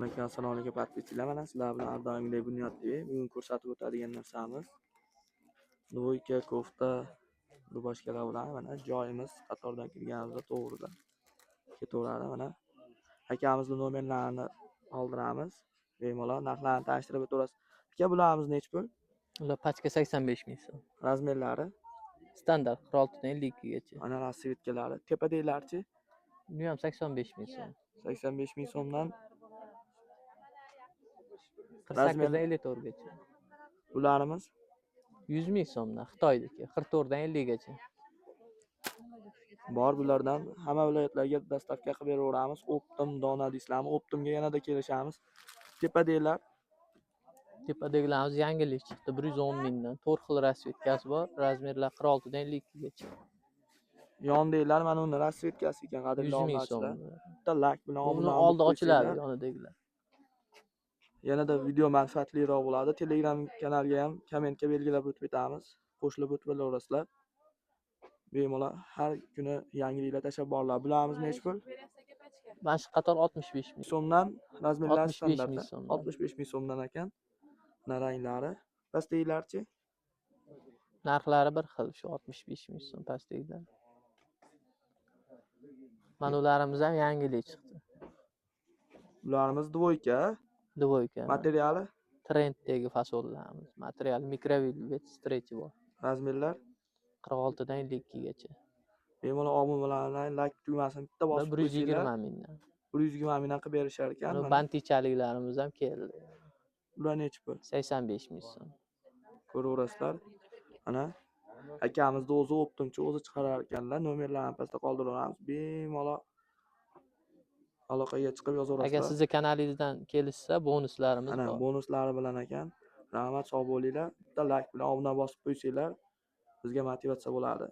Assalomu alaykum podpischilar. Mana sizlar bilan har doimgidek Bunyod TV. Bugun ko'rsatib o'tadigan narsamiz dvoyka, kofta, rubashkalar bilan mana joyimiz qatordan kirganimizda to'g'rida ketaveradi. Mana akamizning nomerlarini qoldiramiz. Bemalol narxlarni tanishtirib o'tamiz. Aka, bularimiz nechi pul? Ular pachka 85 ming so'm. Razmerlari? Standart 46 dan 52 gacha. Mana rasvetkalari. Tepadagilarichi? Bu ham 85 ming so'm. 85 ming so'mdan 48 dan 54 gacha. bularimiz 100 ming so'mdan Xitoydagi 44 dan 50 gacha. bor. Bulardan hamma viloyatlarga dostavka qilib beraveramiz. Optim dona deysizlarmi? Optimga yanada kelishamiz. Tepadaglar Tepadagilarimiz yangilik chiqdi 110 mingdan. 4 xil rasvetkasi bor. Razmerlar 46 dan 52 gacha. yondaglar mana uni rasvetkasi ekan, 100 qadrli ming obunachilar. so'm. Bitta lak bilan Uni obuna oldi ochiladi yonidagilar. Yanada video manfaatliroq bo'ladi. Telegram kanalga ham kommentga belgilab o'tib ketamiz. Qo'shilib o'tib olaverasizlar. Bemalol har kuni yangiliklar tashlab borlar. Bularimiz nechi pul? Mana shu qator 65 ming so'mdan razmerlar 65 ming standartda. so'mdan. 65 ming so'mdan ekan. Mana ranglari. Pastdagilarchi? Narxlari bir xil shu 65 ming so'm pastdagilar. Mana ularimiz ham yangilik chiqdi. Bularimiz dvoyka. Dvoyka. Materiali? Trenddagi fasollarimiz. Material mikrovelvet stretch bor. Razmerlar 46 dan 52 gacha. bemalol obunalarni like tugmasini bitta bosib qo'ysanglar 120 mingdan. 120 mingdan qilib berishar ekan. Mana bantichaliklarimiz ham keldi. Bular nechi pul? 85 ming so'm. Ko'raverasizlar. Mana akamizni o'zi optimchi, o'zi chiqarar ekanlar. Nomerlarni pastda qoldiramiz. Bemalol aloqaga chiqib Agar yozaverasizlar. sizni kanalingizdan kelishsa bonuslarimiz Mana bor. bonuslari bilan ekan. Rahmat, sog' bo'linglar. Bitta like bilan obuna bosib qo'ysanglar bizga motivatsiya bo'ladi.